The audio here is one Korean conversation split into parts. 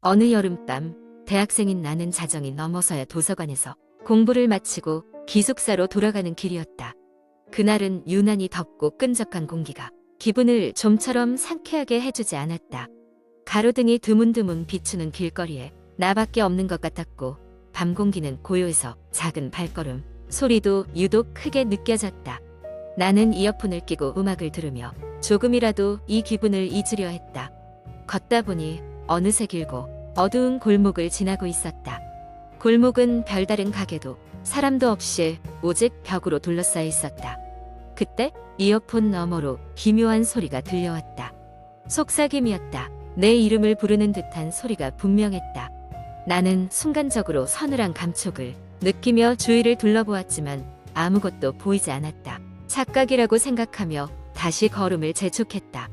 어느 여름밤 대학생인 나는 자정이 넘어서야 도서관에서 공부를 마치고 기숙사로 돌아가는 길이었다. 그날은 유난히 덥고 끈적한 공기가 기분을 좀처럼 상쾌하게 해주지 않았다. 가로등이 드문드문 비추는 길거리에 나밖에 없는 것 같았고 밤 공기는 고요해서 작은 발걸음 소리도 유독 크게 느껴졌다. 나는 이어폰을 끼고 음악을 들으며 조금이라도 이 기분을 잊으려 했다. 걷다 보니 어느새 길고 어두운 골목을 지나고 있었다. 골목은 별다른 가게도 사람도 없이 오직 벽으로 둘러싸여 있었다. 그때 이어폰 너머로 기묘한 소리가 들려왔다. 속삭임이었다. 내 이름을 부르는 듯한 소리가 분명했다. 나는 순간적으로 서늘한 감촉을 느끼며 주위를 둘러보았지만 아무것도 보이지 않았다. 착각이라고 생각하며 다시 걸음을 재촉했다.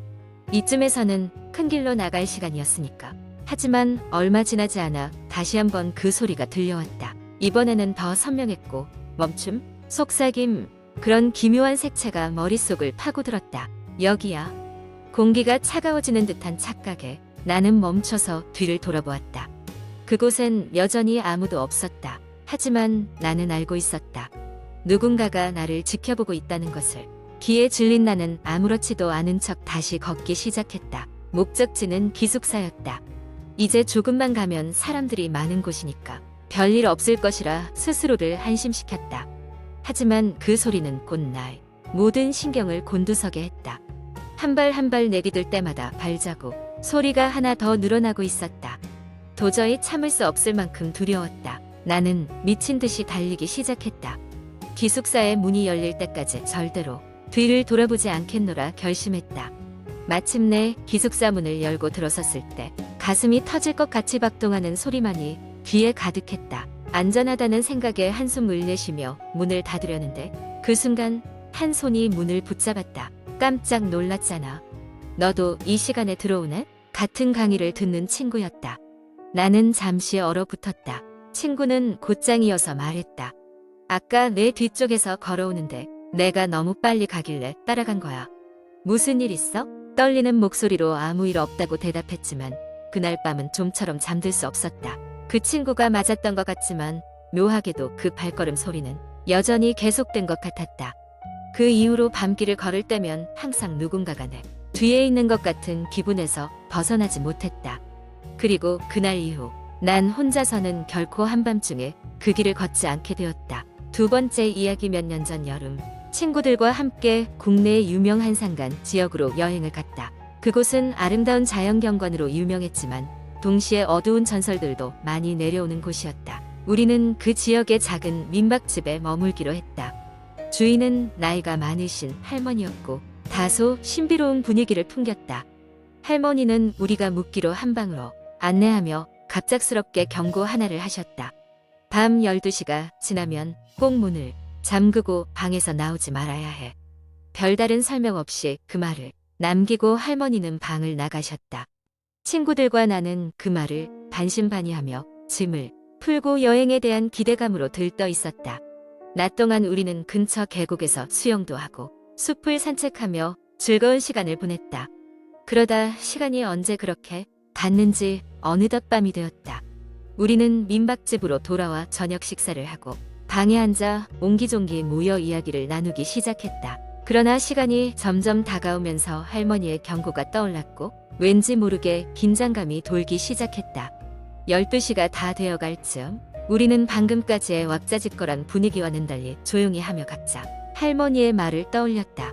이쯤에서는 큰 길로 나갈 시간이었으니까. 하지만 얼마 지나지 않아 다시 한번 그 소리가 들려왔다. 이번에는 더 선명했고 멈춤, 속삭임, 그런 기묘한 색채가 머릿속을 파고들었다. 여기야. 공기가 차가워지는 듯한 착각에 나는 멈춰서 뒤를 돌아보았다. 그곳엔 여전히 아무도 없었다. 하지만 나는 알고 있었다. 누군가가 나를 지켜보고 있다는 것을. 기에 질린 나는 아무렇지도 않은 척 다시 걷기 시작했다. 목적지는 기숙사였다. 이제 조금만 가면 사람들이 많은 곳이니까 별일 없을 것이라 스스로를 안심시켰다. 하지만 그 소리는 곧 나의 모든 신경을 곤두서게 했다. 한 발 한 발 내디딜 때마다 발자국, 소리가 하나 더 늘어나고 있었다. 도저히 참을 수 없을 만큼 두려웠다. 나는 미친 듯이 달리기 시작했다. 기숙사의 문이 열릴 때까지 절대로 뒤를 돌아보지 않겠노라 결심했다. 마침내 기숙사 문을 열고 들어섰을 때 가슴이 터질 것 같이 박동하는 소리만이 귀에 가득했다. 안전하다는 생각에 한숨을 내쉬며 문을 닫으려는데 그 순간 한 손이 문을 붙잡았다. 깜짝 놀랐잖아. 너도 이 시간에 들어오네? 같은 강의를 듣는 친구였다. 나는 잠시 얼어붙었다. 친구는 곧장이어서 말했다. 아까 내 뒤쪽에서 걸어오는데 내가 너무 빨리 가길래 따라간 거야. 무슨 일 있어? 떨리는 목소리로 아무 일 없다고 대답했지만 그날 밤은 좀처럼 잠들 수 없었다. 그 친구가 맞았던 것 같지만 묘하게도 그 발걸음 소리는 여전히 계속된 것 같았다. 그 이후로 밤길을 걸을 때면 항상 누군가가 내 뒤에 있는 것 같은 기분에서 벗어나지 못했다. 그리고 그날 이후 난 혼자서는 결코 한밤중에 그 길을 걷지 않게 되었다. 두 번째 이야기. 몇 년 전 여름 친구들과 함께 국내의 유명한 산간 지역으로 여행을 갔다. 그곳은 아름다운 자연경관으로 유명했지만 동시에 어두운 전설들도 많이 내려오는 곳이었다. 우리는 그 지역의 작은 민박집에 머물기로 했다. 주인은 나이가 많으신 할머니였고 다소 신비로운 분위기를 풍겼다. 할머니는 우리가 묵기로 한 방으로 안내하며 갑작스럽게 경고 하나를 하셨다. 밤 12시가 지나면 꼭 문을 잠그고 방에서 나오지 말아야 해. 별다른 설명 없이 그 말을 남기고 할머니는 방을 나가셨다. 친구들과 나는 그 말을 반신반의하며 짐을 풀고 여행에 대한 기대감으로 들떠 있었다. 낮 동안 우리는 근처 계곡에서 수영도 하고 숲을 산책하며 즐거운 시간을 보냈다. 그러다 시간이 언제 그렇게 갔는지 어느덧 밤이 되었다. 우리는 민박집으로 돌아와 저녁 식사를 하고 방에 앉아 옹기종기 모여 이야기를 나누기 시작했다. 그러나 시간이 점점 다가오면서 할머니의 경고가 떠올랐고 왠지 모르게 긴장감이 돌기 시작했다. 12시가 다 되어갈 즈음 우리는 방금까지의 왁자지껄한 분위기와는 달리 조용히 하며 각자 할머니의 말을 떠올렸다.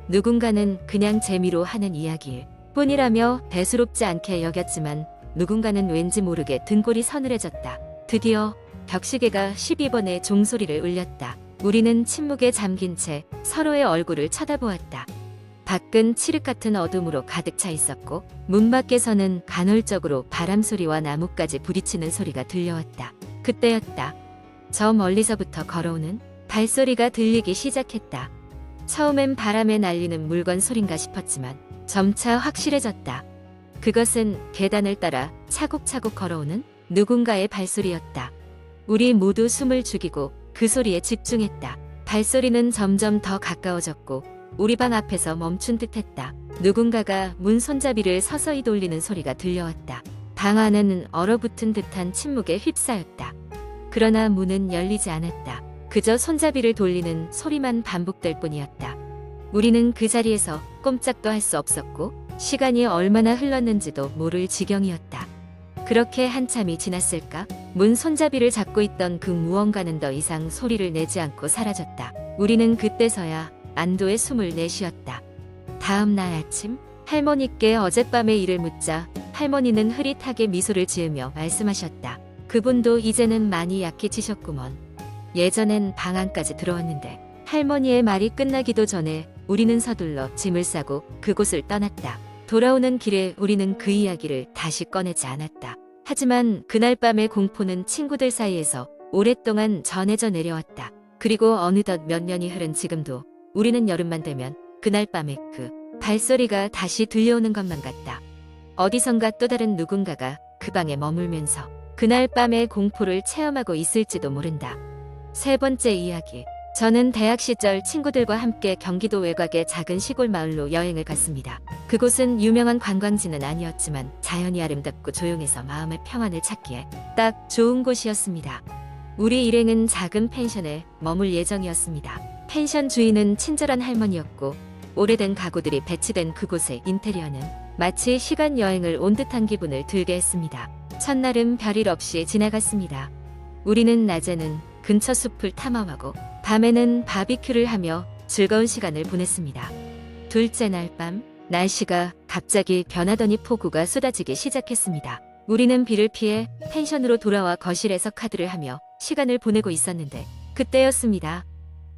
누군가는 그냥 재미로 하는 이야기일 뿐이라며 대수롭지 않게 여겼지만 누군가는 왠지 모르게 등골이 서늘해졌다. 드디어 벽시계가 12번의 종소리를 울렸다. 우리는 침묵에 잠긴 채 서로의 얼굴을 쳐다보았다. 밖은 칠흑 같은 어둠으로 가득 차 있었고 문 밖에서는 간헐적으로 바람소리와 나뭇가지 부딪히는 소리가 들려왔다. 그때였다. 저 멀리서부터 걸어오는 발소리가 들리기 시작했다. 처음엔 바람에 날리는 물건 소린가 싶었지만 점차 확실해졌다. 그것은 계단을 따라 차곡차곡 걸어오는 누군가의 발소리였다. 우리 모두 숨을 죽이고 그 소리에 집중했다. 발소리는 점점 더 가까워졌고 우리 방 앞에서 멈춘 듯했다. 누군가가 문 손잡이를 서서히 돌리는 소리가 들려왔다. 방 안은 얼어붙은 듯한 침묵에 휩싸였다. 그러나 문은 열리지 않았다. 그저 손잡이를 돌리는 소리만 반복될 뿐이었다. 우리는 그 자리에서 꼼짝도 할 수 없었고 시간이 얼마나 흘렀는지도 모를 지경이었다. 그렇게 한참이 지났을까? 문 손잡이를 잡고 있던 그 무언가는 더 이상 소리를 내지 않고 사라졌다. 우리는 그때서야 안도의 숨을 내쉬었다. 다음 날 아침 할머니께 어젯밤의 일을 묻자 할머니는 흐릿하게 미소를 지으며 말씀하셨다. 그분도 이제는 많이 약해지셨구먼. 예전엔 방 안까지 들어왔는데. 할머니의 말이 끝나기도 전에 우리는 서둘러 짐을 싸고 그곳을 떠났다. 돌아오는 길에 우리는 그 이야기를 다시 꺼내지 않았다. 하지만 그날 밤의 공포는 친구들 사이에서 오랫동안 전해져 내려왔다. 그리고 어느덧 몇 년이 흐른 지금도 우리는 여름만 되면 그날 밤의 그 발소리가 다시 들려오는 것만 같다. 어디선가 또 다른 누군가가 그 방에 머물면서 그날 밤의 공포를 체험하고 있을지도 모른다. 세 번째 이야기. 저는 대학 시절 친구들과 함께 경기도 외곽의 작은 시골 마을로 여행을 갔습니다. 그곳은 유명한 관광지는 아니었지만 자연이 아름답고 조용해서 마음의 평안을 찾기에 딱 좋은 곳이었습니다. 우리 일행은 작은 펜션에 머물 예정이었습니다. 펜션 주인은 친절한 할머니였고 오래된 가구들이 배치된 그곳의 인테리어는 마치 시간 여행을 온 듯한 기분을 들게 했습니다. 첫날은 별일 없이 지나갔습니다. 우리는 낮에는 근처 숲을 탐험하고 밤에는 바비큐를 하며 즐거운 시간을 보냈습니다. 둘째 날 밤 날씨가 갑자기 변하더니 폭우가 쏟아지기 시작했습니다. 우리는 비를 피해 펜션으로 돌아와 거실에서 카드를 하며 시간을 보내고 있었는데 그때였습니다.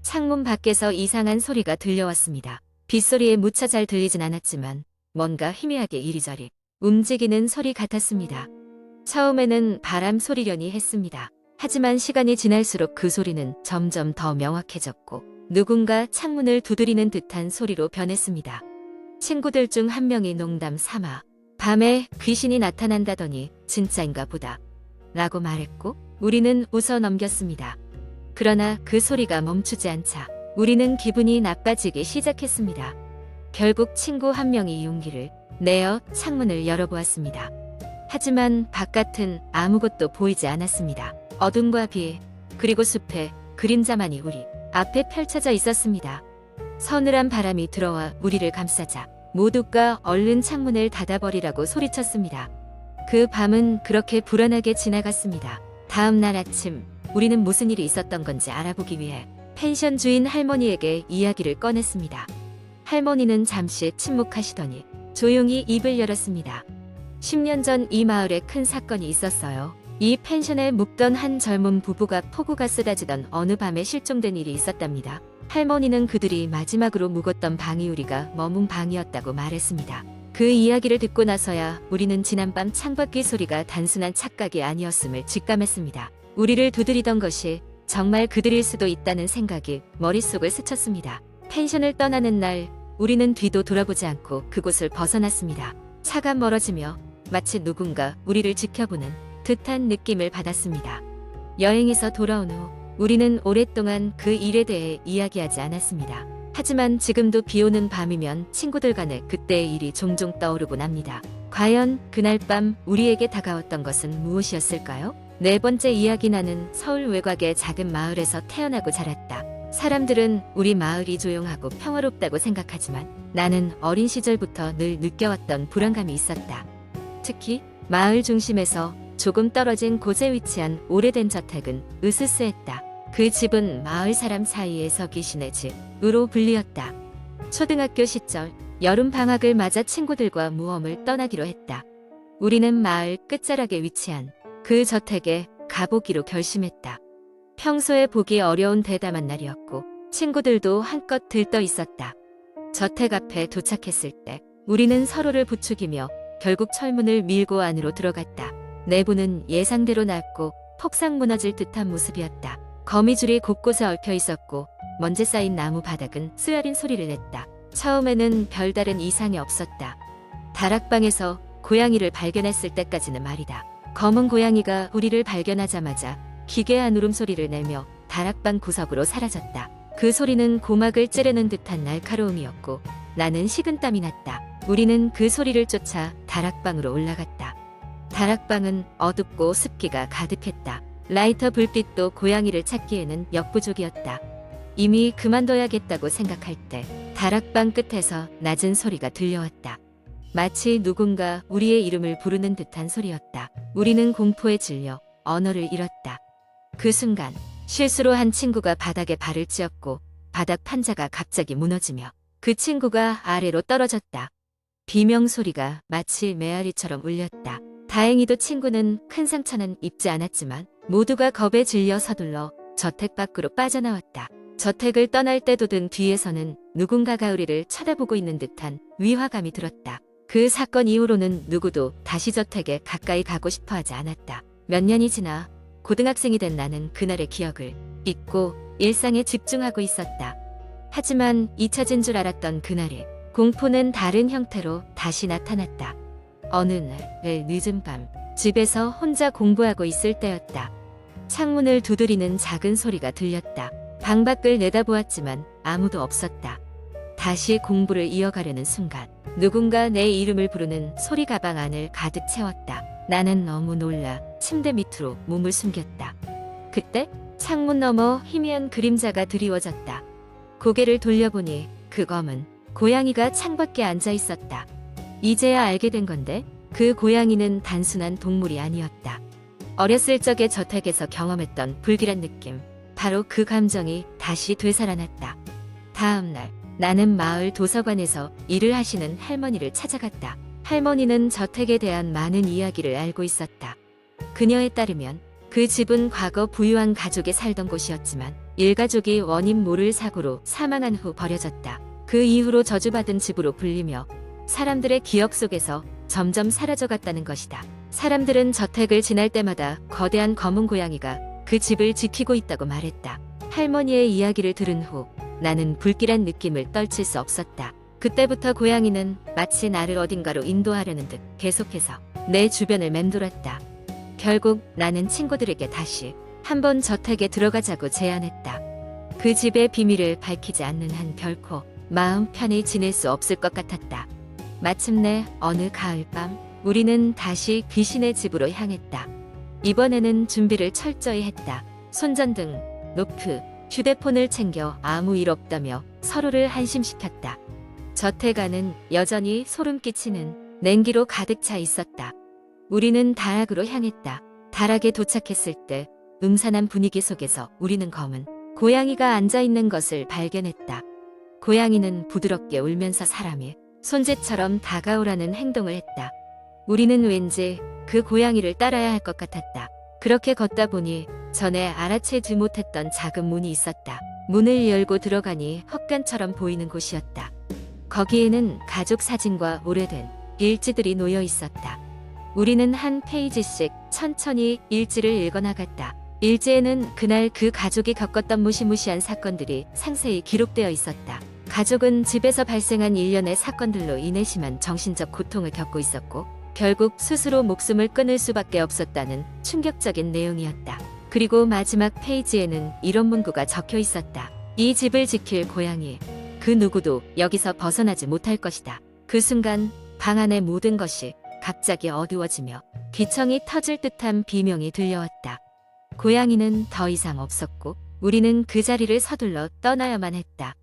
창문 밖에서 이상한 소리가 들려왔습니다. 빗소리에 무차 잘 들리진 않았지만 뭔가 희미하게 이리저리 움직이는 소리 같았습니다. 처음에는 바람 소리려니 했습니다. 하지만 시간이 지날수록 그 소리는 점점 더 명확해졌고 누군가 창문을 두드리는 듯한 소리로 변했습니다. 친구들 중 한 명이 농담 삼아 밤에 귀신이 나타난다더니 진짜인가 보다 라고 말했고 우리는 웃어 넘겼습니다. 그러나 그 소리가 멈추지 않자 우리는 기분이 나빠지기 시작했습니다. 결국 친구 한 명이 용기를 내어 창문을 열어보았습니다. 하지만 바깥은 아무것도 보이지 않았습니다. 어둠과 비 그리고 숲에 그림자만이 우리 앞에 펼쳐져 있었습니다. 서늘한 바람이 들어와 우리를 감싸자 모두가 얼른 창문을 닫아버리라고 소리쳤습니다. 그 밤은 그렇게 불안하게 지나갔습니다. 다음 날 아침 우리는 무슨 일이 있었던 건지 알아보기 위해 펜션 주인 할머니에게 이야기를 꺼냈습니다. 할머니는 잠시 침묵하시더니 조용히 입을 열었습니다. 10년 전 이 마을에 큰 사건이 있었어요. 이 펜션에 묵던 한 젊은 부부가 폭우가 쏟아지던 어느 밤에 실종된 일이 있었답니다. 할머니는 그들이 마지막으로 묵었던 방이 우리가 머문 방이었다고 말했습니다. 그 이야기를 듣고 나서야 우리는 지난밤 창밖의 소리가 단순한 착각이 아니었음을 직감했습니다. 우리를 두드리던 것이 정말 그들일 수도 있다는 생각이 머릿속을 스쳤습니다. 펜션을 떠나는 날 우리는 뒤도 돌아보지 않고 그곳을 벗어났습니다. 차가 멀어지며 마치 누군가 우리를 지켜보는 듯한 느낌을 받았습니다. 여행에서 돌아온 후 우리는 오랫동안 그 일에 대해 이야기하지 않았습니다. 하지만 지금도 비 오는 밤이면 친구들 간에 그때의 일이 종종 떠오르곤 합니다. 과연 그날 밤 우리에게 다가왔던 것은 무엇이었을까요? 네 번째 이야기. 나는 서울 외곽의 작은 마을에서 태어나고 자랐다. 사람들은 우리 마을이 조용하고 평화롭다고 생각하지만 나는 어린 시절부터 늘 느껴왔던 불안감이 있었다. 특히 마을 중심에서 조금 떨어진 곳에 위치한 오래된 저택은 으스스했다. 그 집은 마을 사람 사이에서 귀신의 집으로 불리었다. 초등학교 시절 여름 방학을 맞아 친구들과 모험을 떠나기로 했다. 우리는 마을 끝자락에 위치한 그 저택에 가보기로 결심했다. 평소에 보기 어려운 대담한 날이었고 친구들도 한껏 들떠 있었다. 저택 앞에 도착했을 때 우리는 서로를 부추기며 결국 철문을 밀고 안으로 들어갔다. 내부는 예상대로 낮고 폭삭 무너질 듯한 모습이었다. 거미줄이 곳곳에 얽혀 있었고 먼지 쌓인 나무 바닥은 쓰라린 소리를 냈다. 처음에는 별다른 이상이 없었다. 다락방에서 고양이를 발견했을 때까지는 말이다. 검은 고양이가 우리를 발견하자마자 기괴한 울음소리를 내며 다락방 구석으로 사라졌다. 그 소리는 고막을 찌르는 듯한 날카로움이었고 나는 식은땀이 났다. 우리는 그 소리를 쫓아 다락방으로 올라갔다. 다락방은 어둡고 습기가 가득했다. 라이터 불빛도 고양이를 찾기에는 역부족이었다. 이미 그만둬야겠다고 생각할 때 다락방 끝에서 낮은 소리가 들려왔다. 마치 누군가 우리의 이름을 부르는 듯한 소리였다. 우리는 공포에 질려 언어를 잃었다. 그 순간 실수로 한 친구가 바닥에 발을 찧었고 바닥 판자가 갑자기 무너지며 그 친구가 아래로 떨어졌다. 비명 소리가 마치 메아리처럼 울렸다. 다행히도 친구는 큰 상처는 입지 않았지만 모두가 겁에 질려 서둘러 저택 밖으로 빠져나왔다. 저택을 떠날 때도 등 뒤에서는 누군가가 우리를 쳐다보고 있는 듯한 위화감이 들었다. 그 사건 이후로는 누구도 다시 저택에 가까이 가고 싶어 하지 않았다. 몇 년이 지나 고등학생이 된 나는 그날의 기억을 잊고 일상에 집중하고 있었다. 하지만 잊혀진 줄 알았던 그날이 공포는 다른 형태로 다시 나타났다. 어느 날 늦은 밤 집에서 혼자 공부하고 있을 때였다. 창문을 두드리는 작은 소리가 들렸다. 방 밖을 내다보았지만 아무도 없었다. 다시 공부를 이어가려는 순간 누군가 내 이름을 부르는 소리 가방 안을 가득 채웠다. 나는 너무 놀라 침대 밑으로 몸을 숨겼다. 그때 창문 너머 희미한 그림자가 드리워졌다. 고개를 돌려보니 그 검은 고양이가 창밖에 앉아 있었다. 이제야 알게 된 건데 그 고양이는 단순한 동물이 아니었다. 어렸을 적에 저택에서 경험했던 불길한 느낌, 바로 그 감정이 다시 되살아났다. 다음 날 나는 마을 도서관에서 일을 하시는 할머니를 찾아갔다. 할머니는 저택에 대한 많은 이야기를 알고 있었다. 그녀에 따르면 그 집은 과거 부유한 가족이 살던 곳이었지만 일가족이 원인 모를 사고로 사망한 후 버려졌다. 그 이후로 저주받은 집으로 불리며 사람들의 기억 속에서 점점 사라져갔다는 것이다. 사람들은 저택을 지날 때마다 거대한 검은 고양이가 그 집을 지키고 있다고 말했다. 할머니의 이야기를 들은 후 나는 불길한 느낌을 떨칠 수 없었다. 그때부터 고양이는 마치 나를 어딘가로 인도하려는 듯 계속해서 내 주변을 맴돌았다. 결국 나는 친구들에게 다시 한번 저택에 들어가자고 제안했다. 그 집의 비밀을 밝히지 않는 한 결코 마음 편히 지낼 수 없을 것 같았다. 마침내 어느 가을밤 우리는 다시 귀신의 집으로 향했다. 이번에는 준비를 철저히 했다. 손전등, 노트, 휴대폰을 챙겨 아무 일 없다며 서로를 한심시켰다. 저택 안은 여전히 소름 끼치는 냉기로 가득 차 있었다. 우리는 다락으로 향했다. 다락에 도착했을 때 음산한 분위기 속에서 우리는 검은 고양이가 앉아있는 것을 발견했다. 고양이는 부드럽게 울면서 사람이 손짓처럼 다가오라는 행동을 했다. 우리는 왠지 그 고양이를 따라야 할 것 같았다. 그렇게 걷다 보니 전에 알아채지 못했던 작은 문이 있었다. 문을 열고 들어가니 헛간처럼 보이는 곳이었다. 거기에는 가족 사진과 오래된 일지들이 놓여 있었다. 우리는 한 페이지씩 천천히 일지를 읽어나갔다. 일지에는 그날 그 가족이 겪었던 무시무시한 사건들이 상세히 기록되어 있었다. 가족은 집에서 발생한 일련의 사건들로 인해 심한 정신적 고통을 겪고 있었고 결국 스스로 목숨을 끊을 수밖에 없었다는 충격적인 내용이었다. 그리고 마지막 페이지에는 이런 문구가 적혀 있었다. 이 집을 지킬 고양이. 그 누구도 여기서 벗어나지 못할 것이다. 그 순간 방 안의 모든 것이 갑자기 어두워지며 귀청이 터질 듯한 비명이 들려왔다. 고양이는 더 이상 없었고 우리는 그 자리를 서둘러 떠나야만 했다.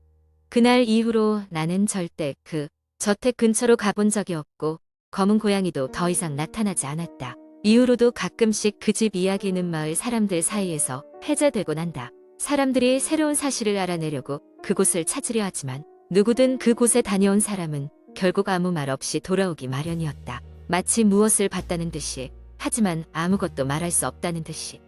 그날 이후로 나는 절대 그 저택 근처로 가본 적이 없고 검은 고양이도 더 이상 나타나지 않았다. 이후로도 가끔씩 그 집 이야기는 마을 사람들 사이에서 회자되곤 한다. 사람들이 새로운 사실을 알아내려고 그곳을 찾으려 하지만 누구든 그곳에 다녀온 사람은 결국 아무 말 없이 돌아오기 마련이었다. 마치 무엇을 봤다는 듯이, 하지만 아무것도 말할 수 없다는 듯이.